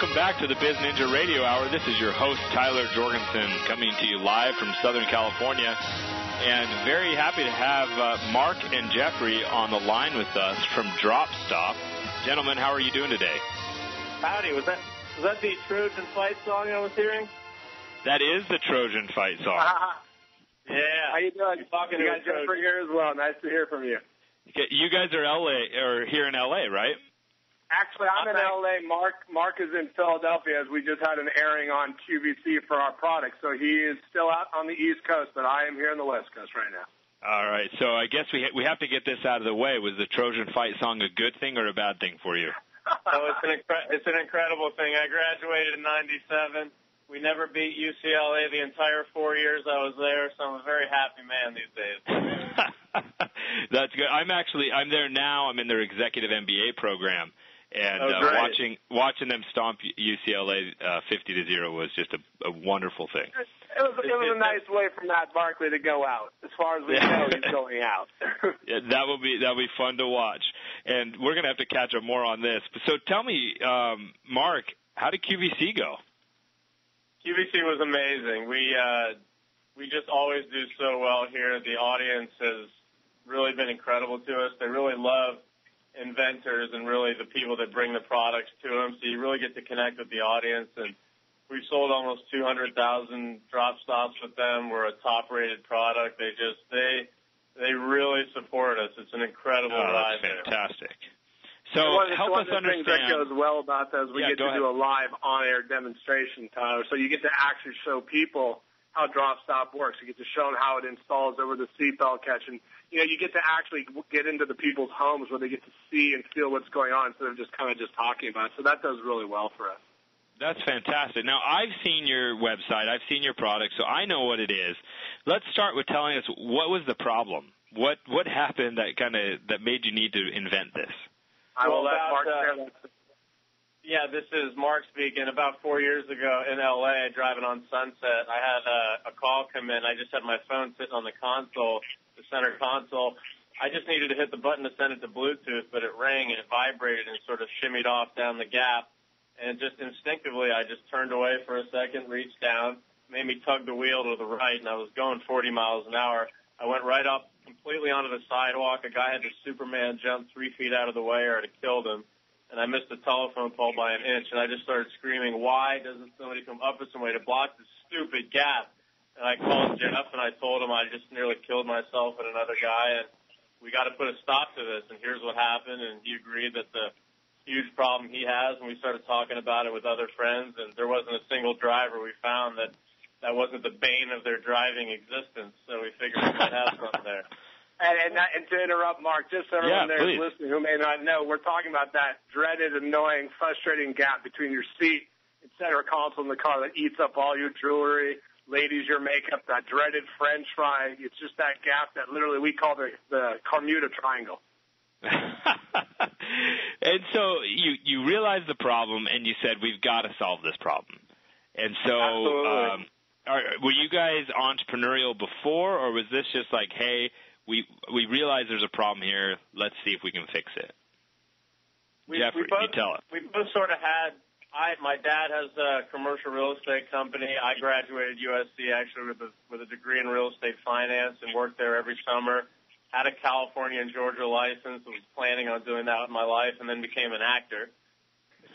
Welcome back to the BizNinja Radio Hour. This is your host, Tyler Jorgensen, coming to you live from Southern California. And very happy to have Marc and Jeffrey on the line with us from DropStop. Gentlemen, how are you doing today? Howdy. Was that the Trojan Fight song I was hearing? That is the Trojan Fight song. Yeah. How you doing? You got Jeffrey here as well. Nice to hear from you. You guys are here in LA, right? Actually, I'm in LA. Marc is in Philadelphia, as we just had an airing on QVC for our product. So he is still out on the East Coast, but I am here on the West Coast right now. All right. So I guess we have to get this out of the way. Was the Trojan Fight song a good thing or a bad thing for you? It's an incredible thing. I graduated in '97. We never beat UCLA the entire 4 years I was there, so I'm a very happy man these days. That's good. I'm there now. I'm in their executive MBA program. And watching them stomp UCLA 50-0 was just a wonderful thing. It was a nice way for Matt Barkley to go out. As far as we know, he's going out. Yeah, that'll be fun to watch. And we're going to have to catch up more on this. So tell me, Marc, how did QVC go? QVC was amazing. We just always do so well here. The audience has really been incredible to us. They really love inventors and really the people that bring the products to them. So you really get to connect with the audience. And we've sold almost 200,000 DropStops with them. We're a top-rated product. They really support us. It's an incredible ride. That's fantastic. So help us understand. One of the things that goes well about that is we get to do a live on-air demonstration, Tyler. So you get to actually show people how DropStop works. You get to show them how it installs over the seatbelt catch. And, you get to actually get into the people's homes where they get to see and feel what's going on instead of just kind of just talking about it. So that does really well for us. That's fantastic. Now, I've seen your website. I've seen your product, so I know what it is. Let's start with telling us what was the problem. What happened that made you need to invent this? I will let Marc share that. Yeah, this is Marc speaking. About 4 years ago in L.A., driving on Sunset, I had a call come in. I just had my phone sitting on the console, the center console. I just needed to hit the button to send it to Bluetooth, but it rang and it vibrated and sort of shimmied off down the gap. And just instinctively, I just turned away for a second, reached down, made me tug the wheel to the right, and I was going 40 miles an hour. I went right up completely onto the sidewalk. A guy had to Superman jump 3 feet out of the way or I'd have killed him. And I missed the telephone pole by an inch, and I just started screaming, why doesn't somebody come up with some way to block this stupid gap? And I called Jeff, and I told him I just nearly killed myself and another guy, and we got to put a stop to this. And here's what happened, and he agreed that the huge problem he has, and we started talking about it with other friends, and there wasn't a single driver we found that wasn't the bane of their driving existence, so we figured we might have something there. And to interrupt, Marc, just so everyone there is listening who may not know, we're talking about that dreaded, annoying, frustrating gap between your seat and center console in the car that eats up all your jewelry, ladies, your makeup, that dreaded French fry. It's just that gap that literally we call the Bermuda Triangle. And so you realized the problem, and you said, we've got to solve this problem. And so were you guys entrepreneurial before, or was this just like, hey, we realize there's a problem here, let's see if we can fix it? Jeffrey, you tell us. We both sort of had, my dad has a commercial real estate company. I graduated USC actually with a degree in real estate finance and worked there every summer. Had a California and Georgia license, was planning on doing that in my life, and then became an actor.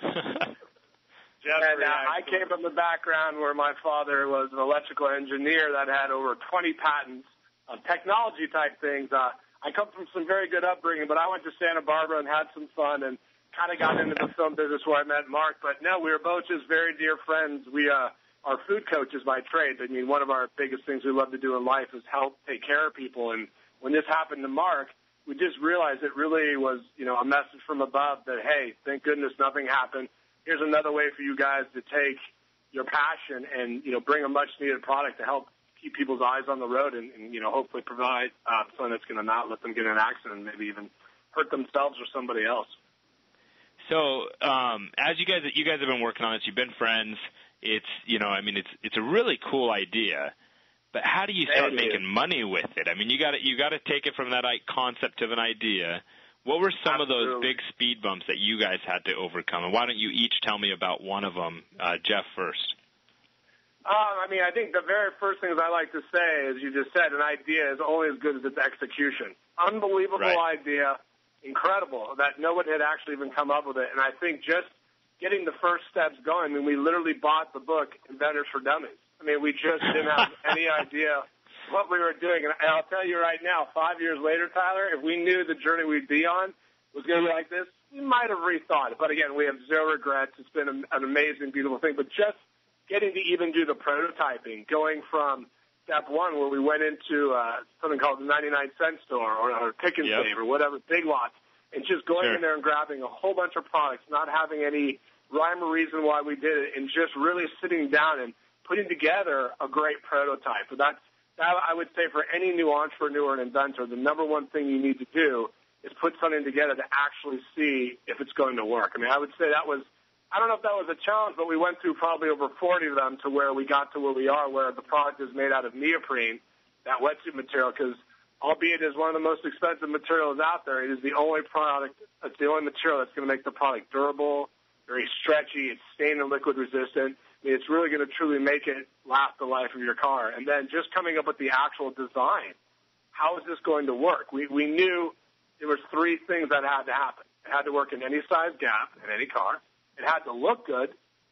I came from the background where my father was an electrical engineer that had over 20 patents on technology-type things. I come from some very good upbringing, but I went to Santa Barbara and had some fun and kind of got into the film business where I met Marc. But, no, we were both just very dear friends. We are food coaches by trade. I mean, one of our biggest things we love to do in life is help take care of people. And when this happened to Marc, we just realized it really was, a message from above that, hey, thank goodness nothing happened. Here's another way for you guys to take your passion and, bring a much-needed product to help keep people's eyes on the road and hopefully provide something that's going to not let them get in an accident and maybe even hurt themselves or somebody else. So as you guys have been working on this, you've been friends. It's it's a really cool idea. But how do you start making money with it? I mean, you got to take it from that concept of an idea. What were some of those big speed bumps that you guys had to overcome? And why don't you each tell me about one of them? Jeff first. I think the very first thing I like to say, as you just said, an idea is only as good as its execution. Unbelievable idea, incredible, that no one had actually even come up with it. And I think just getting the first steps going, we literally bought the book, Inventors for Dummies. We just didn't have any idea what we were doing. And I'll tell you right now, 5 years later, Tyler, if we knew the journey we'd be on was going to be like this, we might have rethought it. But again, we have zero regrets. It's been an amazing, beautiful thing. But just getting to even do the prototyping, going from step one where we went into something called the 99-cent store or Pick and Save or whatever, Big Lots, and just going in there and grabbing a whole bunch of products, not having any rhyme or reason why we did it, and just really sitting down and putting together a great prototype. But that I would say for any new entrepreneur and inventor, the number one thing you need to do is put something together to actually see if it's going to work. I would say that was, I don't know if that was a challenge, but we went through probably over 40 of them to where we got to where we are, where the product is made out of neoprene, that wetsuit material, because albeit it is one of the most expensive materials out there, it is the only product, it's the only material that's going to make the product durable, very stretchy, it's stain and liquid resistant. It's really going to truly make it last the life of your car. And then just coming up with the actual design. How is this going to work? We knew there was three things that had to happen. It had to work in any size gap in any car. It had to look good.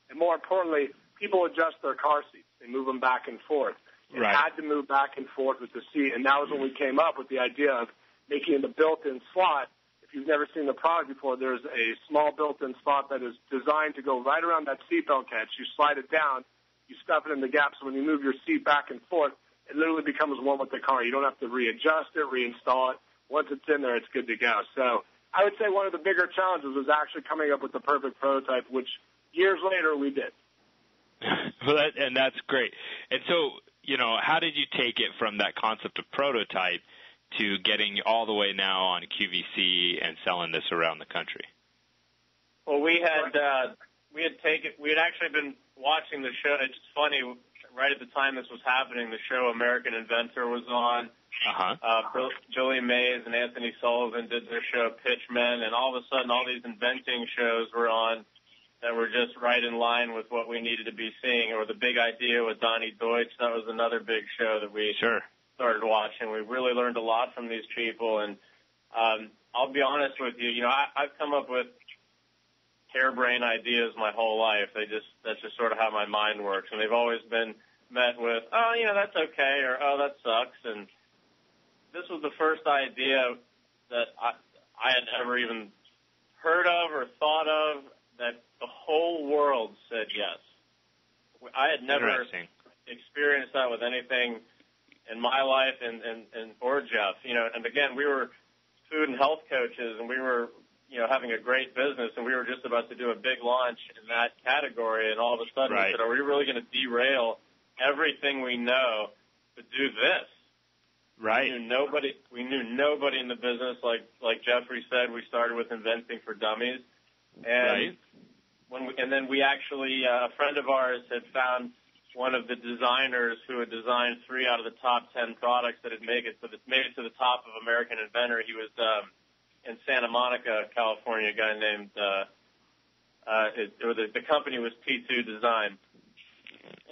And more importantly, people adjust their car seats. They move them back and forth. It had to move back and forth with the seat. And that was when we came up with the idea of making the built-in slot. If you've never seen the product before, there's a small built-in slot that is designed to go right around that seatbelt catch. You slide it down, you stuff it in the gap, so when you move your seat back and forth, it literally becomes one with the car. You don't have to readjust it, reinstall it. Once it's in there, it's good to go. So I would say one of the bigger challenges was actually coming up with the perfect prototype, which years later we did. Well, that's great. And so, how did you take it from that concept of prototype to getting all the way now on QVC and selling this around the country? Well, we had actually been watching the show. It's funny, right at the time this was happening, the show American Inventor was on. Julie Mays and Anthony Sullivan did their show Pitchmen, and all of a sudden all these inventing shows were on that were just right in line with what we needed to be seeing. Or The Big Idea with Donnie Deutsch, that was another big show that we started watching. We really learned a lot from these people, and I'll be honest with you, I've come up with harebrained ideas my whole life. That's just sort of how my mind works, and they've always been met with, that's okay, or that sucks. And this was the first idea that I had ever even heard of or thought of that the whole world said yes. I had never experienced that with anything in my life or Jeff. And again, we were food and health coaches, and we were having a great business, and we were just about to do a big launch in that category, and all of a sudden we said, are we really going to derail everything we know to do this? Right. We knew nobody in the business. Like Jeffrey said, we started with Inventing for Dummies. And then we actually, a friend of ours had found one of the designers who had designed 3 out of the top 10 products that had made it to the top of American Inventor. He was in Santa Monica, California, a guy named the company was T2 Design.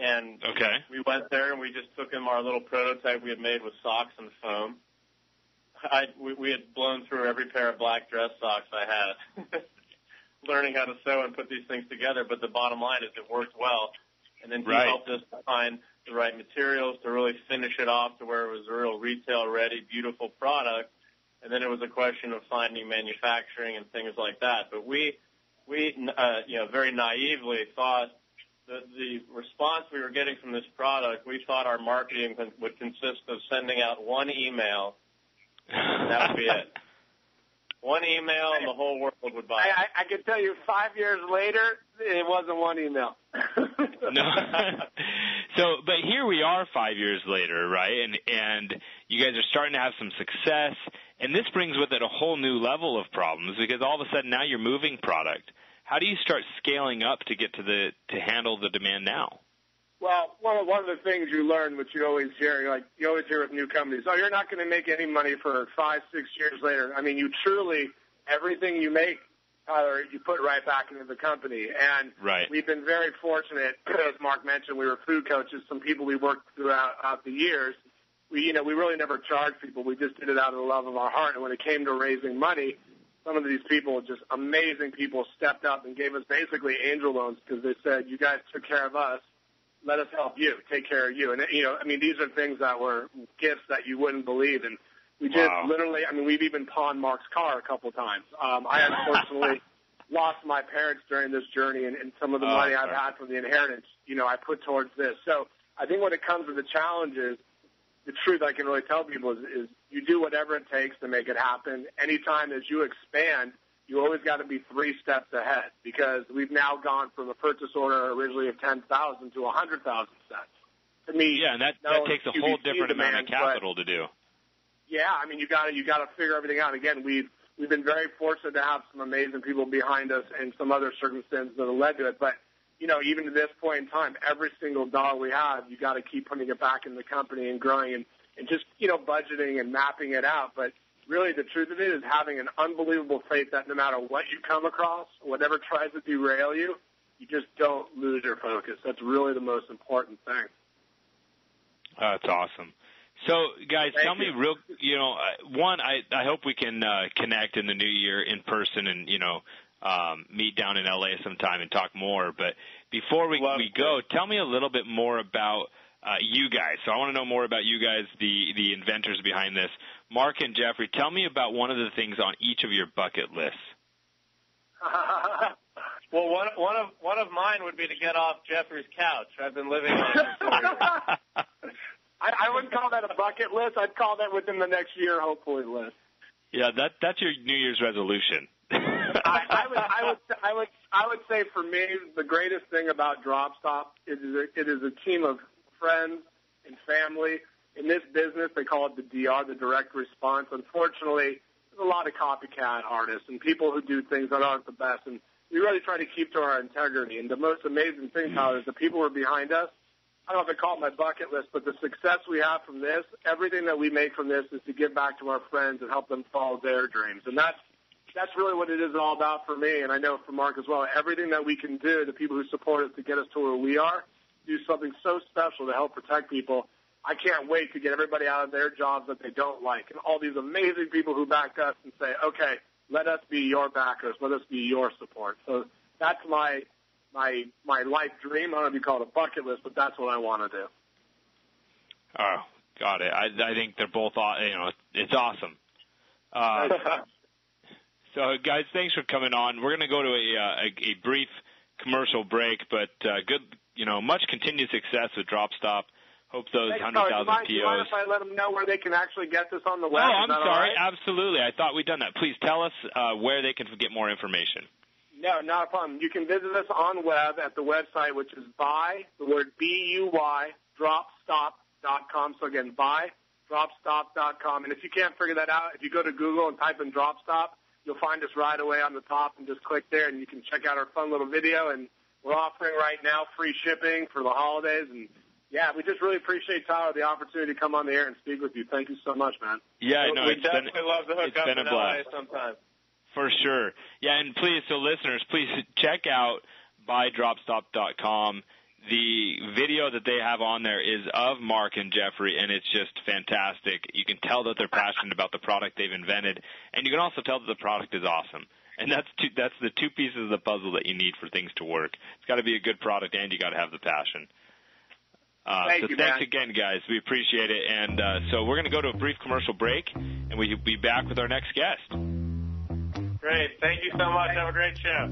And we went there and we just took him our little prototype we had made with socks and foam. We had blown through every pair of black dress socks I had, learning how to sew and put these things together. But the bottom line is it worked well. And then he helped us to find the right materials to really finish it off to where it was a real retail-ready, beautiful product. And then it was a question of finding manufacturing and things like that. But we very naively thought that the response we were getting from this product, we thought our marketing would consist of sending out one email, and that would be it. One email, and the whole world would buy it. I can tell you 5 years later, it wasn't one email. No. But here we are 5 years later, right? And you guys are starting to have some success, and this brings with it a whole new level of problems because all of a sudden now you're moving product. How do you start scaling up to get to handle the demand now? Well, one of the things you learn, which you always hear, you always hear with new companies, you're not going to make any money for 5-6 years later. I mean, you truly everything you make, Tyler, you put right back into the company. And we've been very fortunate, as Mark mentioned, we were food coaches, some people we worked throughout the years. We really never charged people. We just did it out of the love of our heart. And when it came to raising money, some of these people, just amazing people, stepped up and gave us basically angel loans because they said, you guys took care of us. Let us help you, take care of you. And, these are things that were gifts that you wouldn't believe. And we just literally, we've even pawned Mark's car a couple times. I unfortunately lost my parents during this journey, and some of the money I've had from the inheritance, I put towards this. So I think when it comes to the challenges, the truth I can really tell people is you do whatever it takes to make it happen. Anytime as you expand, you always got to be 3 steps ahead because we've now gone from a purchase order originally of 10,000 to 100,000 sets. To me, and that takes a whole different amount of capital to do. Yeah, you got to figure everything out. Again, we've been very fortunate to have some amazing people behind us and some other circumstances that have led to it. But even to this point in time, every single dollar we have, you got to keep putting it back in the company and growing and just budgeting and mapping it out. But really, the truth of it is having an unbelievable faith that no matter what you come across, whatever tries to derail you, you just don't lose your focus. That's really the most important thing. That's awesome. So, guys, tell me one, I hope we can connect in the new year in person and, meet down in L.A. sometime and talk more. But before we go, tell me a little bit more about you guys. So I want to know more about you guys, the inventors behind this. Marc and Jeffrey, tell me about one of the things on each of your bucket lists. Well, one of mine would be to get off Jeffrey's couch. I've been living on it for 4 years. I wouldn't call that a bucket list. I'd call that within the next year, hopefully, list. Yeah, that's your New Year's resolution. I would say for me, the greatest thing about DropStop is it is a team of friends and family. In this business, they call it the DR, the direct response. Unfortunately, there's a lot of copycat artists and people who do things that aren't the best. And we really try to keep to our integrity. And the most amazing thing, Tyler, is the people who are behind us. I don't know if I call it my bucket list, but the success we have from this, everything that we make from this is to give back to our friends and help them follow their dreams. And that's really what it is all about for me, and I know for Mark as well. Everything that we can do, the people who support us to get us to where we are, do something so special to help protect people. I can't wait to get everybody out of their jobs that they don't like, and all these amazing people who back us and say, okay, let us be your backers, let us be your support. So that's my life dream. I don't know if you call it a bucket list, but that's what I want to do. Oh, got it. I think they're both, it's awesome. So, guys, thanks for coming on. We're going to go to a brief commercial break, but much continued success with DropStop. Hope those 100,000 POs. Do you mind if I let them know where they can actually get this on the web? Oh, I'm sorry. Right? Absolutely. I thought we'd done that. Please tell us where they can get more information. No, not a problem. You can visit us on web at the website, which is the word BUY, dropstop.com. So, again, dropstop.com. And if you can't figure that out, if you go to Google and type in DropStop, you'll find us right away on the top and just click there, and you can check out our fun little video. And we're offering right now free shipping for the holidays. And, yeah, we just really appreciate, Tyler, the opportunity to come on the air and speak with you. Thank you so much, man. Yeah, no, we definitely love to hook up in LA sometime. For sure. Yeah, and please, so listeners, please check out buydropstop.com. The video that they have on there is of Marc and Jeffrey, and it's just fantastic. You can tell that they're passionate about the product they've invented, and you can also tell that the product is awesome. And that's the two pieces of the puzzle that you need for things to work. It's got to be a good product, and you got to have the passion. Thanks again, guys. We appreciate it. And so we're going to go to a brief commercial break, and we'll be back with our next guest. Great. Thank you so much. Have a great show.